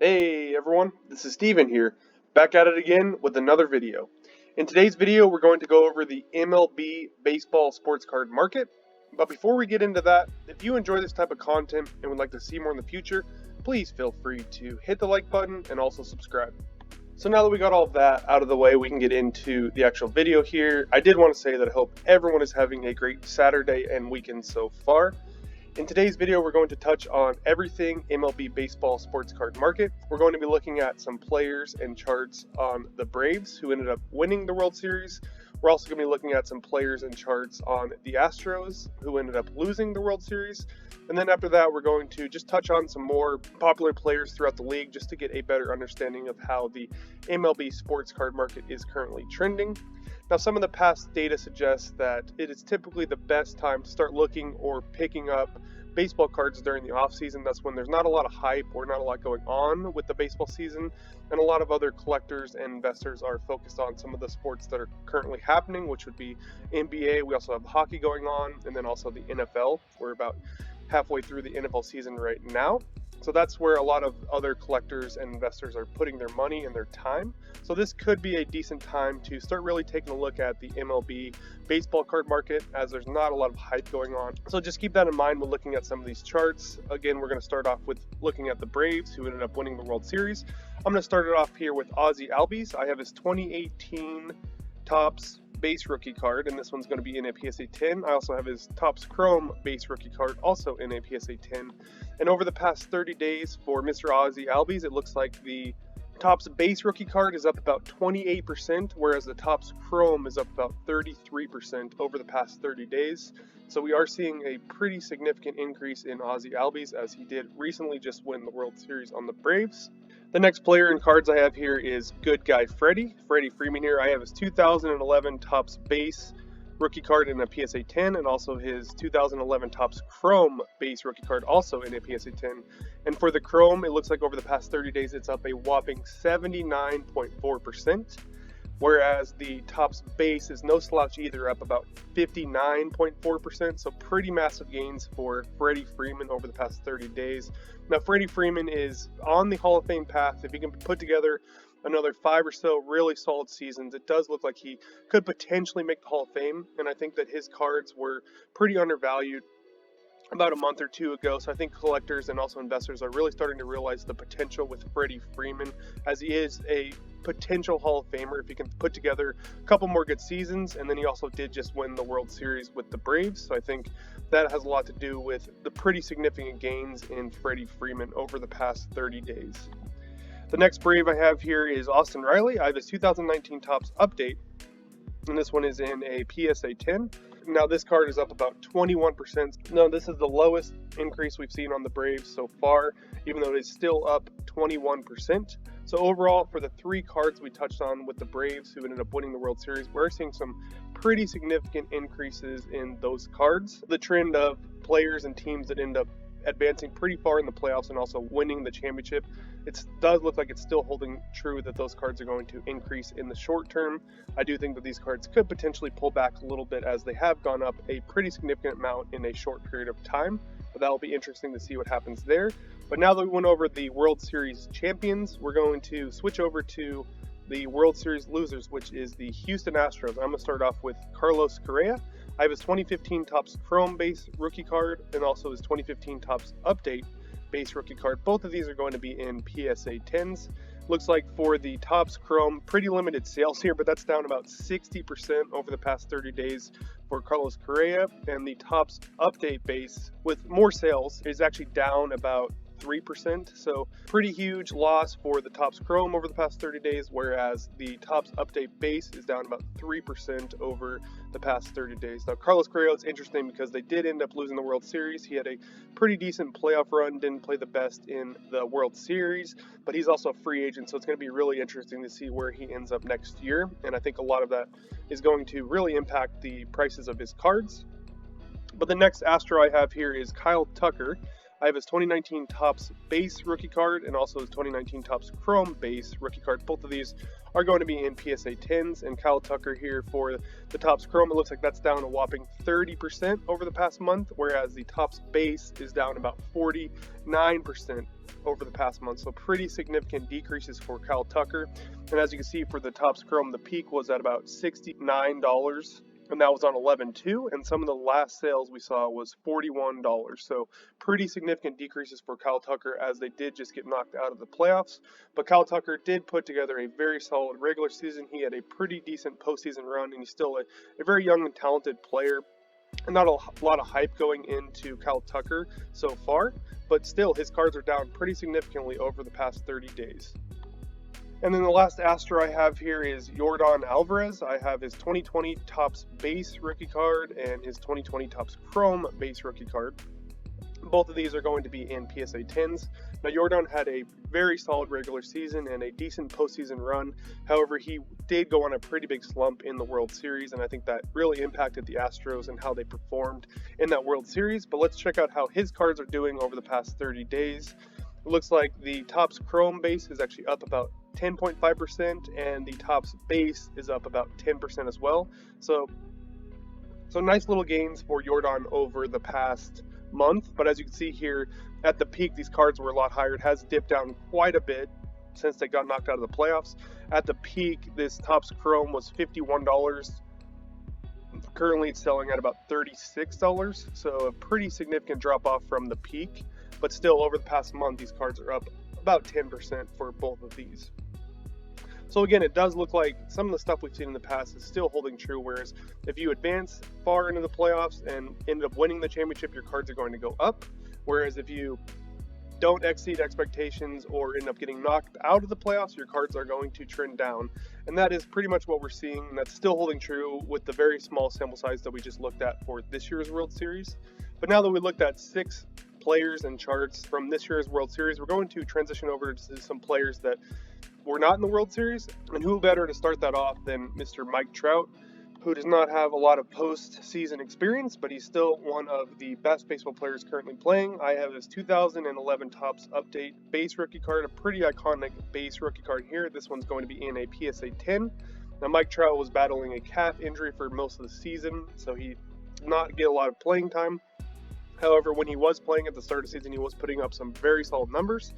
Hey everyone, this is Steven here, back at it again with another video. In today's video, we're going to go over the MLB baseball sports card market. But before we get into that, if you enjoy this type of content and would like to see more in the future, please feel free to hit the like button and also subscribe. So now that we got all of that out of the way, we can get into the actual video here. I did want to say that I hope everyone is having a great Saturday and weekend so far. In today's video, we're going to touch on everything MLB baseball sports card market. We're going to be looking at some players and charts on the Braves who ended up winning the World Series. We're also going to be looking at some players and charts on the Astros who ended up losing the World Series. And then after that, we're going to just touch on some more popular players throughout the league just to get a better understanding of how the MLB sports card market is currently trending. Now, some of the past data suggests that it is typically the best time to start looking or picking up baseball cards during the offseason. That's when there's not a lot of hype or not a lot going on with the baseball season, and a lot of other collectors and investors are focused on some of the sports that are currently happening, which would be NBA. We also have hockey going on, and then also the NFL. We're about halfway through the NFL season right now. So that's where a lot of other collectors and investors are putting their money and their time. So this could be a decent time to start really taking a look at the MLB baseball card market, as there's not a lot of hype going on. So just keep that in mind when looking at some of these charts. Again, we're going to start off with looking at the Braves who ended up winning the World Series. I'm going to start it off here with Ozzie Albies. I have his 2018 Topps base rookie card, and this one's going to be in a PSA 10. I also have his Topps Chrome base rookie card, also in a PSA 10. And over the past 30 days for Mr. Ozzie Albies, it looks like the Topps base rookie card is up about 28%, whereas the Topps Chrome is up about 33% over the past 30 days. So we are seeing a pretty significant increase in Ozzie Albies, as he did recently just win the World Series on the Braves. The next player in cards I have here is good guy Freddie Freeman here. I have his 2011 Topps base rookie card in a PSA 10, and also his 2011 Topps Chrome base rookie card also in a PSA 10. And for the Chrome, it looks like over the past 30 days it's up a whopping 79.4%, whereas the Topps base is no slouch either, up about 59.4%. So pretty massive gains for Freddie Freeman over the past 30 days. Now, Freddie Freeman is on the Hall of Fame path. If he can put together another 5 or so really solid seasons, it does look like he could potentially make the Hall of Fame. And I think that his cards were pretty undervalued about a month or two ago. So I think collectors and also investors are really starting to realize the potential with Freddie Freeman, as he is a potential Hall of Famer if he can put together a couple more good seasons. And then he also did just win the World Series with the Braves. So I think that has a lot to do with the pretty significant gains in Freddie Freeman over the past 30 days. The next Brave I have here is Austin Riley. I have his 2019 Topps update, and this one is in a PSA 10. Now this card is up about 21%. No, this is the lowest increase we've seen on the Braves so far, even though it is still up 21%. So overall, for the 3 cards we touched on with the Braves who ended up winning the World Series, we're seeing some pretty significant increases in those cards. The trend of players and teams that end up advancing pretty far in the playoffs and also winning the championship, it does look like it's still holding true that those cards are going to increase in the short term. I do think that these cards could potentially pull back a little bit, as they have gone up a pretty significant amount in a short period of time, but that will be interesting to see what happens there. But now that we went over the World Series champions, we're going to switch over to the World Series losers, which is the Houston Astros. I'm going to start off with Carlos Correa. I have his 2015 Topps Chrome base rookie card and also his 2015 Topps Update base rookie card. Both of these are going to be in PSA 10s. Looks like for the Topps Chrome, pretty limited sales here, but that's down about 60% over the past 30 days for Carlos Correa. And the Topps Update base with more sales is actually down about 3%. So pretty huge loss for the Topps Chrome over the past 30 days, whereas the Topps Update base is down about 3% over the past 30 days. Now, Carlos Correa is interesting because they did end up losing the World Series. He had a pretty decent playoff run, didn't play the best in the World Series, but he's also a free agent, so it's going to be really interesting to see where he ends up next year. And I think a lot of that is going to really impact the prices of his cards. But the next Astro I have here is Kyle Tucker. I have his 2019 Topps base rookie card and also his 2019 Topps Chrome base rookie card. Both of these are going to be in PSA 10s, and Kyle Tucker here for the Topps Chrome, it looks like that's down a whopping 30% over the past month, whereas the Topps base is down about 49% over the past month. So pretty significant decreases for Kyle Tucker. And as you can see for the Topps Chrome, the peak was at about $69. And that was on 11/2, and some of the last sales we saw was $41. So pretty significant decreases for Kyle Tucker, as they did just get knocked out of the playoffs. But Kyle Tucker did put together a very solid regular season. He had a pretty decent postseason run, and he's still a very young and talented player. And not a lot of hype going into Kyle Tucker so far, but still his cards are down pretty significantly over the past 30 days. And then the last Astro I have here is Yordan Alvarez. I have his 2020 Topps base rookie card and his 2020 Topps Chrome base rookie card. Both of these are going to be in PSA 10s. Now, Yordan had a very solid regular season and a decent postseason run. However, he did go on a pretty big slump in the World Series, and I think that really impacted the Astros and how they performed in that World Series. But let's check out how his cards are doing over the past 30 days. It looks like the Topps Chrome base is actually up about 10.5%, and the Topps base is up about 10% as well. So nice little gains for Yordan over the past month. But as you can see here, at the peak, these cards were a lot higher. It has dipped down quite a bit since they got knocked out of the playoffs. At the peak, this Topps Chrome was $51. Currently, it's selling at about $36, so a pretty significant drop off from the peak. But still, over the past month, these cards are up about 10% for both of these. So again, it does look like some of the stuff we've seen in the past is still holding true, whereas if you advance far into the playoffs and end up winning the championship, your cards are going to go up. Whereas if you don't exceed expectations or end up getting knocked out of the playoffs, your cards are going to trend down. And that is pretty much what we're seeing, and that's still holding true with the very small sample size that we just looked at for this year's World Series. But now that we looked at 6 players and charts from this year's World Series, we're going to transition over to some players that were not in the World Series. And who better to start that off than Mr. Mike Trout, who does not have a lot of postseason experience, but he's still one of the best baseball players currently playing. I have his 2011 Topps Update base rookie card, a pretty iconic base rookie card here. This one's going to be in a PSA 10. Now, Mike Trout was battling a calf injury for most of the season, so he did not get a lot of playing time. However, when he was playing at the start of the season, he was putting up some very solid numbers.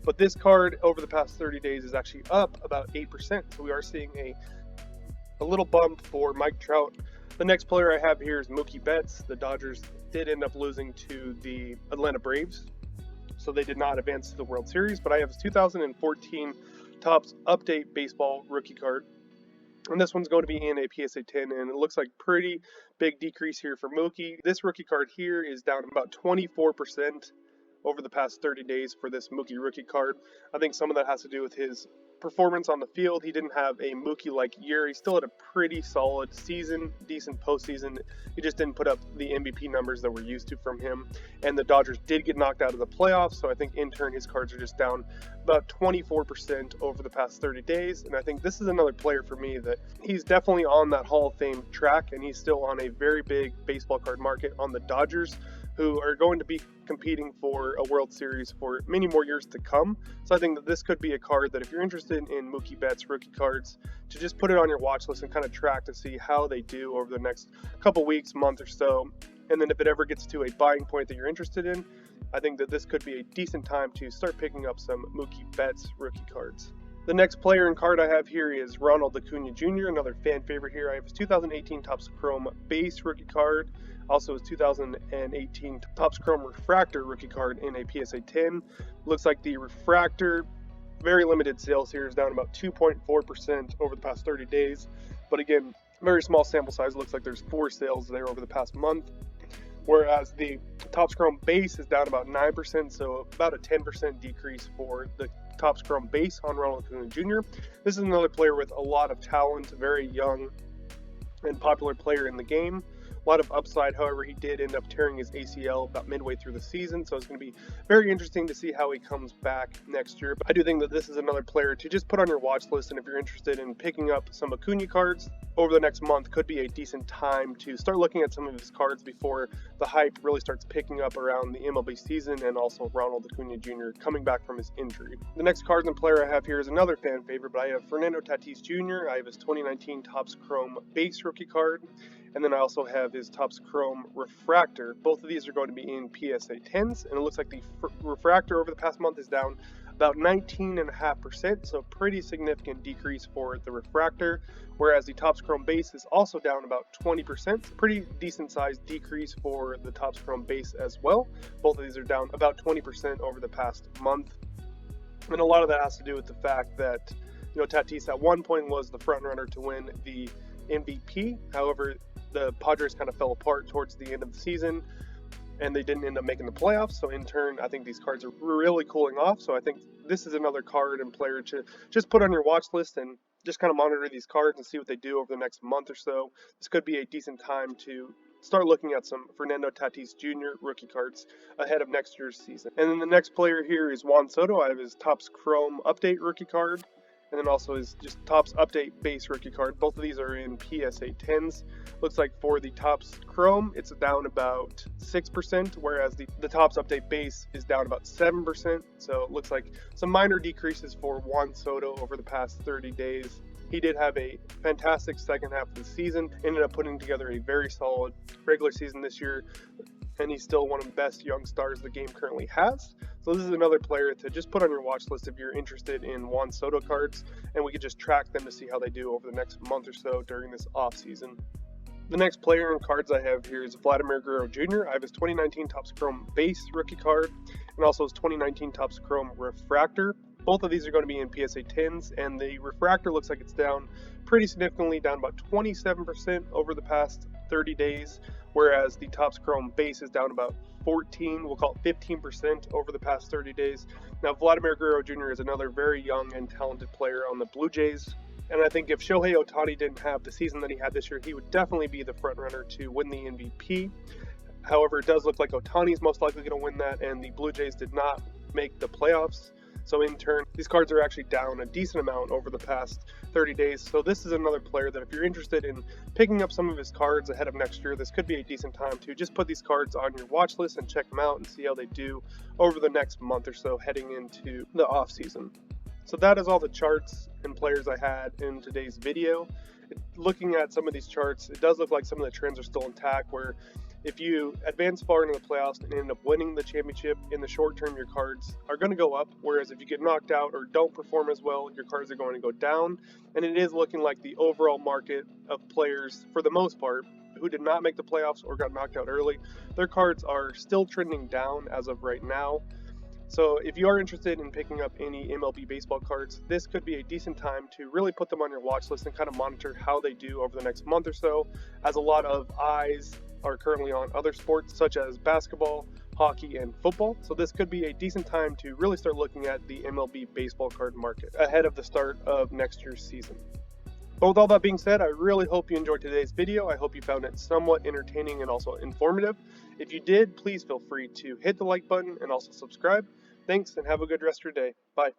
But this card over the past 30 days is actually up about 8%. So we are seeing a little bump for Mike Trout. The next player I have here is Mookie Betts. The Dodgers did end up losing to the Atlanta Braves, so they did not advance to the World Series. But I have his 2014 Topps Update baseball rookie card. And this one's going to be in a PSA 10, and it looks like pretty big decrease here for Mookie. This rookie card here is down about 24% over the past 30 days for this Mookie rookie card. I think some of that has to do with his performance on the field. He didn't have a Mookie-like year. He still had a pretty solid season, decent postseason. He just didn't put up the MVP numbers that we're used to from him. And the Dodgers did get knocked out of the playoffs, so I think in turn his cards are just down about 24% over the past 30 days. And I think this is another player for me that he's definitely on that Hall of Fame track, and he's still on a very big baseball card market on the Dodgers, who are going to be competing for a World Series for many more years to come. So I think that this could be a card that if you're interested in Mookie Betts rookie cards, to just put it on your watch list and kind of track to see how they do over the next couple weeks, month or so. And then if it ever gets to a buying point that you're interested in, I think that this could be a decent time to start picking up some Mookie Betts rookie cards. The next player and card I have here is Ronald Lacuna Jr., another fan favorite here. I have his 2018 Topps Chrome base rookie card, also his 2018 Topps Chrome Refractor rookie card in a PSA 10. Looks like the Refractor, very limited sales here, is down about 2.4% over the past 30 days. But again, very small sample size. Looks like there's 4 sales there over the past month. Whereas the Topps Chrome base is down about 9%, so about a 10% decrease for the Topps Chrome base on Ronald Lacuna Jr. This is another player with a lot of talent, very young and popular player in the game. a lot of upside. However, he did end up tearing his ACL about midway through the season, so it's going to be very interesting to see how he comes back next year. But I do think that this is another player to just put on your watch list, and if you're interested in picking up some Acuna cards over the next month, could be a decent time to start looking at some of his cards before the hype really starts picking up around the MLB season, and also Ronald Lacuna Jr. coming back from his injury. The next cards and player I have here is another fan favorite, but I have Fernando Tatis Jr. I have his 2019 Topps Chrome base rookie card, and then I also have his Topps Chrome refractor. Both of these are going to be in PSA 10s, and it looks like the refractor over the past month is down about 19.5%, so pretty significant decrease for the refractor, whereas the Topps Chrome base is also down about 20%. Pretty decent sized decrease for the Topps Chrome base as well. Both of these are down about 20% over the past month. And a lot of that has to do with the fact that, Tatis at one point was the front runner to win the MVP. However, the Padres kind of fell apart towards the end of the season, and they didn't end up making the playoffs. So in turn, I think these cards are really cooling off. So I think this is another card and player to just put on your watch list and just kind of monitor these cards and see what they do over the next month or so. This could be a decent time to start looking at some Fernando Tatis Jr. rookie cards ahead of next year's season. And then the next player here is Juan Soto. I have his Topps Chrome update rookie card, and then also his just Topps update base rookie card. Both of these are in PSA 10s. Looks like for the Topps Chrome, it's down about 6%, whereas the Topps update base is down about 7%. So it looks like some minor decreases for Juan Soto over the past 30 days. He did have a fantastic second half of the season, ended up putting together a very solid regular season this year, and he's still one of the best young stars the game currently has. So this is another player to just put on your watch list if you're interested in Juan Soto cards, and we could just track them to see how they do over the next month or so during this off season. The next player and cards I have here is Vladimir Guerrero Jr. I have his 2019 Topps Chrome base rookie card, and also his 2019 Topps Chrome refractor. Both of these are going to be in PSA 10s, and the refractor looks like it's down pretty significantly, down about 27% over the past 30 days, whereas the Topps Chrome base is down about 14, we'll call it 15% over the past 30 days. Now, Vladimir Guerrero Jr. is another very young and talented player on the Blue Jays, and I think if Shohei Ohtani didn't have the season that he had this year, he would definitely be the front runner to win the MVP. However, it does look like Ohtani's most likely going to win that, and the Blue Jays did not make the playoffs. So in turn, these cards are actually down a decent amount over the past 30 days. So this is another player that if you're interested in picking up some of his cards ahead of next year, this could be a decent time to just put these cards on your watch list and check them out and see how they do over the next month or so heading into the off season. So that is all the charts and players I had in today's video. Looking at some of these charts, it does look like some of the trends are still intact, where if you advance far into the playoffs and end up winning the championship, in the short term, your cards are going to go up. Whereas if you get knocked out or don't perform as well, your cards are going to go down. And it is looking like the overall market of players, for the most part, who did not make the playoffs or got knocked out early, their cards are still trending down as of right now. So if you are interested in picking up any MLB baseball cards, this could be a decent time to really put them on your watch list and kind of monitor how they do over the next month or so, as a lot of eyes are currently on other sports such as basketball, hockey, and football. So this could be a decent time to really start looking at the MLB baseball card market ahead of the start of next year's season. But with all that being said, I really hope you enjoyed today's video. I hope you found it somewhat entertaining and also informative. If you did, please feel free to hit the like button and also subscribe. Thanks, and have a good rest of your day. Bye.